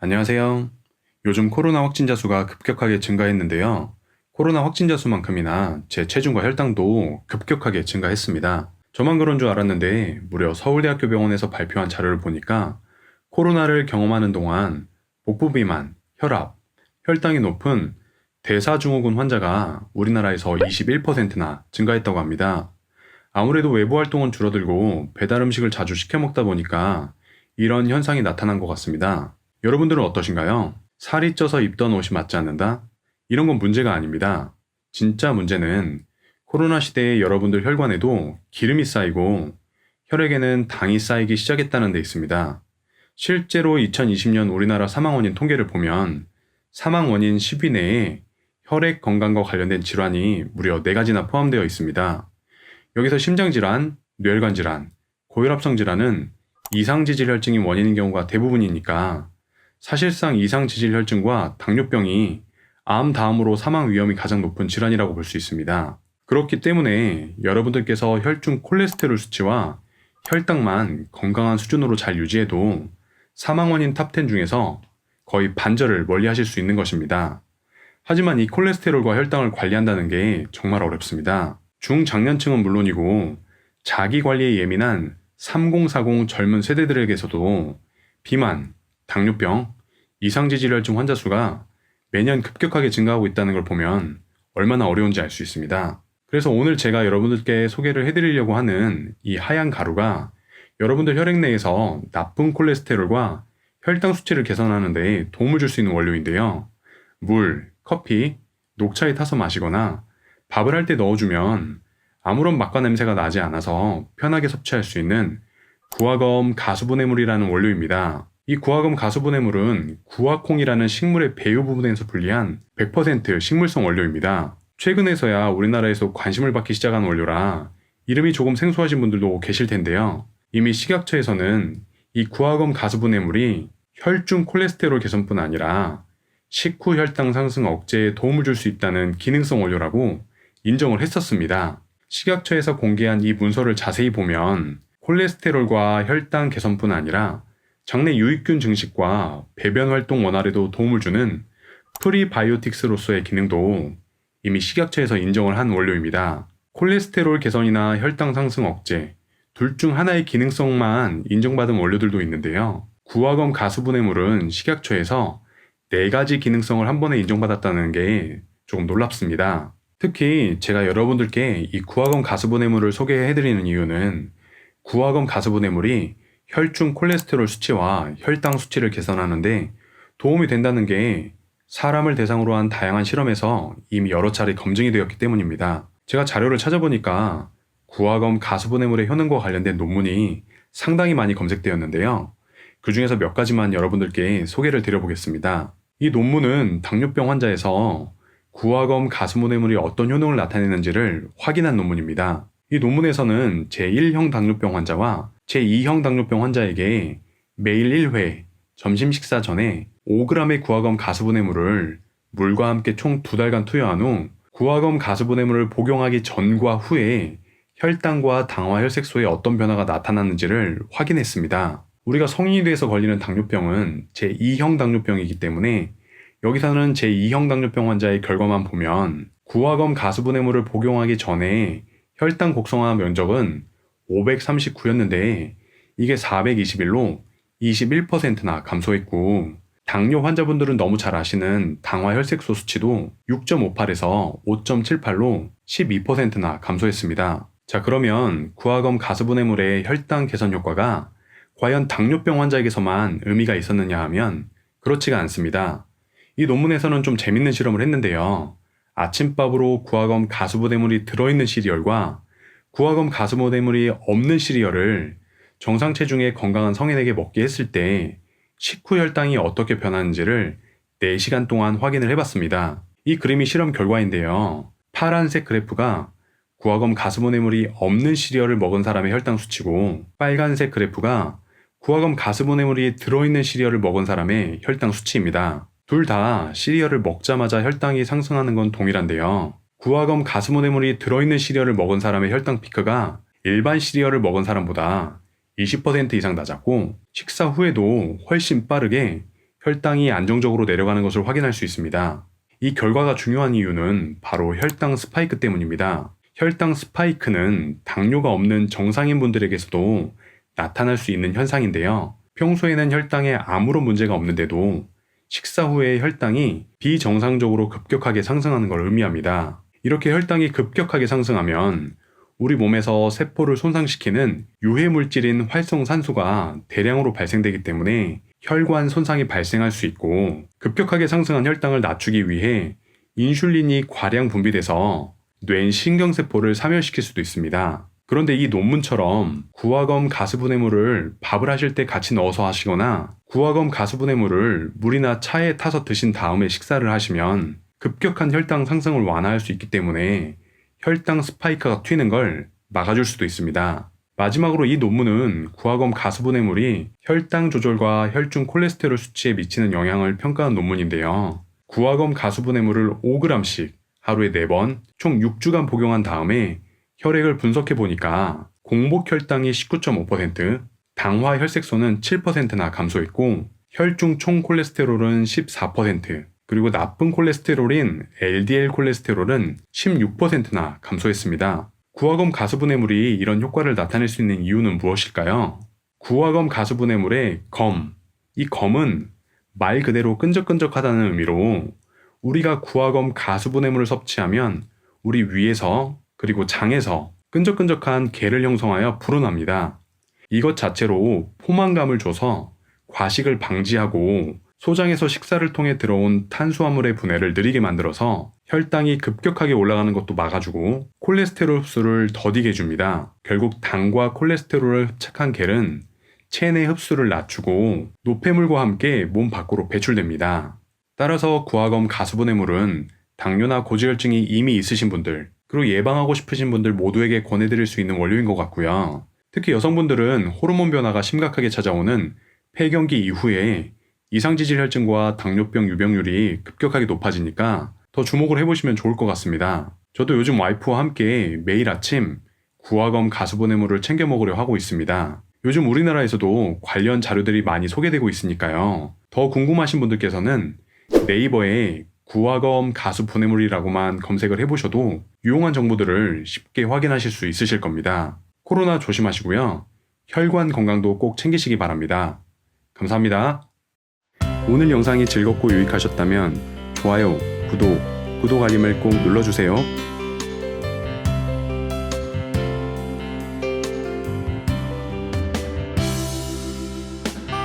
안녕하세요. 요즘 코로나 확진자 수가 급격하게 증가했는데요. 코로나 확진자 수만큼이나 제 체중과 혈당도 급격하게 증가했습니다. 저만 그런 줄 알았는데 무려 서울대학교 병원에서 발표한 자료를 보니까 코로나를 경험하는 동안 복부 비만, 혈압, 혈당이 높은 대사증후군 환자가 우리나라에서 21%나 증가했다고 합니다. 아무래도 외부 활동은 줄어들고 배달 음식을 자주 시켜 먹다 보니까 이런 현상이 나타난 것 같습니다. 여러분들은 어떠신가요? 살이 쪄서 입던 옷이 맞지 않는다? 이런 건 문제가 아닙니다. 진짜 문제는 코로나 시대에 여러분들 혈관에도 기름이 쌓이고 혈액에는 당이 쌓이기 시작했다는 데 있습니다. 실제로 2020년 우리나라 사망 원인 통계를 보면 사망 원인 10위 내에 혈액 건강과 관련된 질환이 무려 4가지나 포함되어 있습니다. 여기서 심장질환, 뇌혈관 질환, 고혈압성 질환은 이상지질혈증이 원인인 경우가 대부분이니까 사실상 이상지질혈증과 당뇨병이 암 다음으로 사망 위험이 가장 높은 질환이라고 볼 수 있습니다. 그렇기 때문에 여러분들께서 혈중 콜레스테롤 수치와 혈당만 건강한 수준으로 잘 유지해도 사망 원인 탑10 중에서 거의 반절을 멀리 하실 수 있는 것입니다. 하지만 이 콜레스테롤과 혈당을 관리한다는 게 정말 어렵습니다. 중장년층은 물론이고 자기 관리에 예민한 3040 젊은 세대들에게서도 비만, 당뇨병, 이상지질혈증 환자 수가 매년 급격하게 증가하고 있다는 걸 보면 얼마나 어려운지 알 수 있습니다. 그래서 오늘 제가 여러분들께 소개를 해드리려고 하는 이 하얀 가루가 여러분들 혈액 내에서 나쁜 콜레스테롤과 혈당 수치를 개선하는 데 도움을 줄 수 있는 원료인데요. 물, 커피, 녹차에 타서 마시거나 밥을 할 때 넣어주면 아무런 맛과 냄새가 나지 않아서 편하게 섭취할 수 있는 구화검 가수분해물이라는 원료입니다. 이 구화검 가수분해물은 구화콩이라는 식물의 배유 부분에서 분리한 100% 식물성 원료입니다. 최근에서야 우리나라에서 관심을 받기 시작한 원료라 이름이 조금 생소하신 분들도 계실 텐데요. 이미 식약처에서는 이 구화검 가수분해물이 혈중 콜레스테롤 개선뿐 아니라 식후 혈당 상승 억제에 도움을 줄 수 있다는 기능성 원료라고 인정을 했었습니다. 식약처에서 공개한 이 문서를 자세히 보면 콜레스테롤과 혈당 개선뿐 아니라 장내 유익균 증식과 배변 활동 원활에도 도움을 주는 프리바이오틱스로서의 기능도 이미 식약처에서 인정을 한 원료입니다. 콜레스테롤 개선이나 혈당 상승 억제, 둘 중 하나의 기능성만 인정받은 원료들도 있는데요. 구화검 가수분해물은 식약처에서 4가지 기능성을 한 번에 인정받았다는 게 조금 놀랍습니다. 특히 제가 여러분들께 이 구화검 가수분해물을 소개해드리는 이유는 구화검 가수분해물이 혈중 콜레스테롤 수치와 혈당 수치를 개선하는데 도움이 된다는 게 사람을 대상으로 한 다양한 실험에서 이미 여러 차례 검증이 되었기 때문입니다. 제가 자료를 찾아보니까 구화검 가수분해물의 효능과 관련된 논문이 상당히 많이 검색되었는데요. 그 중에서 몇 가지만 여러분들께 소개를 드려보겠습니다. 이 논문은 당뇨병 환자에서 구화검 가수분해물이 어떤 효능을 나타내는지를 확인한 논문입니다. 이 논문에서는 제1형 당뇨병 환자와 제2형 당뇨병 환자에게 매일 1회 점심 식사 전에 5g의 구화검 가수분해물을 물과 함께 총 2달간 투여한 후 구화검 가수분해물을 복용하기 전과 후에 혈당과 당화 혈색소에 어떤 변화가 나타났는지를 확인했습니다. 우리가 성인이 돼서 걸리는 당뇨병은 제2형 당뇨병이기 때문에 여기서는 제2형 당뇨병 환자의 결과만 보면 구화검 가수분해물을 복용하기 전에 혈당 곡성화 면적은 539였는데 이게 421로 21%나 감소했고 당뇨 환자분들은 너무 잘 아시는 당화 혈색소 수치도 6.58에서 5.78로 12%나 감소했습니다. 자, 그러면 구화검 가수분해물의 혈당 개선 효과가 과연 당뇨병 환자에게서만 의미가 있었느냐 하면 그렇지가 않습니다. 이 논문에서는 좀 재밌는 실험을 했는데요. 아침밥으로 구화검 가수분해물이 들어있는 시리얼과 구화검 가수분해물이 없는 시리얼을 정상 체중의 건강한 성인에게 먹게 했을 때 식후 혈당이 어떻게 변하는지를 4시간 동안 확인을 해봤습니다. 이 그림이 실험 결과인데요. 파란색 그래프가 구화검 가수분해물이 없는 시리얼을 먹은 사람의 혈당 수치고 빨간색 그래프가 구화검 가수분해물이 들어있는 시리얼을 먹은 사람의 혈당 수치입니다. 둘 다 시리얼을 먹자마자 혈당이 상승하는 건 동일한데요. 구화검 가수분해물이 들어있는 시리얼을 먹은 사람의 혈당 피크가 일반 시리얼을 먹은 사람보다 20% 이상 낮았고 식사 후에도 훨씬 빠르게 혈당이 안정적으로 내려가는 것을 확인할 수 있습니다. 이 결과가 중요한 이유는 바로 혈당 스파이크 때문입니다. 혈당 스파이크는 당뇨가 없는 정상인 분들에게서도 나타날 수 있는 현상인데요. 평소에는 혈당에 아무런 문제가 없는데도 식사 후에 혈당이 비정상적으로 급격하게 상승하는 걸 의미합니다. 이렇게 혈당이 급격하게 상승하면 우리 몸에서 세포를 손상시키는 유해 물질인 활성산소가 대량으로 발생되기 때문에 혈관 손상이 발생할 수 있고, 급격하게 상승한 혈당을 낮추기 위해 인슐린이 과량 분비돼서 뇌 신경세포를 사멸시킬 수도 있습니다. 그런데 이 논문처럼 구화검 가스분해물을 밥을 하실 때 같이 넣어서 하시거나 구화검 가스분해물을 물이나 차에 타서 드신 다음에 식사를 하시면 급격한 혈당 상승을 완화할 수 있기 때문에 혈당 스파이크가 튀는 걸 막아줄 수도 있습니다. 마지막으로 이 논문은 구화검 가스분해물이 혈당 조절과 혈중 콜레스테롤 수치에 미치는 영향을 평가한 논문인데요. 구화검 가스분해물을 5g씩 하루에 4번, 총 6주간 복용한 다음에 혈액을 분석해 보니까 공복 혈당이 19.5%, 당화 혈색소는 7%나 감소했고 혈중 총 콜레스테롤은 14%, 그리고 나쁜 콜레스테롤인 LDL 콜레스테롤은 16%나 감소했습니다. 구화검 가스분해물이 이런 효과를 나타낼 수 있는 이유는 무엇일까요? 구화검 가스분해물의 검, 이 검은 말 그대로 끈적끈적하다는 의미로 우리가 구화검 가스분해물을 섭취하면 우리 위에서 그리고 장에서 끈적끈적한 게를 형성하여 불어납니다. 이것 자체로 포만감을 줘서 과식을 방지하고 소장에서 식사를 통해 들어온 탄수화물의 분해를 느리게 만들어서 혈당이 급격하게 올라가는 것도 막아주고 콜레스테롤 흡수를 더디게 해줍니다. 결국 당과 콜레스테롤을 흡착한 겔은 체내 흡수를 낮추고 노폐물과 함께 몸 밖으로 배출됩니다. 따라서 구화검 가스분해물은 당뇨나 고지혈증이 이미 있으신 분들, 그리고 예방하고 싶으신 분들 모두에게 권해드릴 수 있는 원료인 것 같고요. 특히 여성분들은 호르몬 변화가 심각하게 찾아오는 폐경기 이후에 이상지질혈증과 당뇨병 유병률이 급격하게 높아지니까 더 주목을 해보시면 좋을 것 같습니다. 저도 요즘 와이프와 함께 매일 아침 구화검 가스분해물을 챙겨 먹으려 하고 있습니다. 요즘 우리나라에서도 관련 자료들이 많이 소개되고 있으니까요. 더 궁금하신 분들께서는 네이버에 구화검 가스분해물이라고만 검색을 해보셔도 유용한 정보들을 쉽게 확인하실 수 있으실 겁니다. 코로나 조심하시고요. 혈관 건강도 꼭 챙기시기 바랍니다. 감사합니다. 오늘 영상이 즐겁고 유익하셨다면 좋아요, 구독 알림을 꼭 눌러주세요.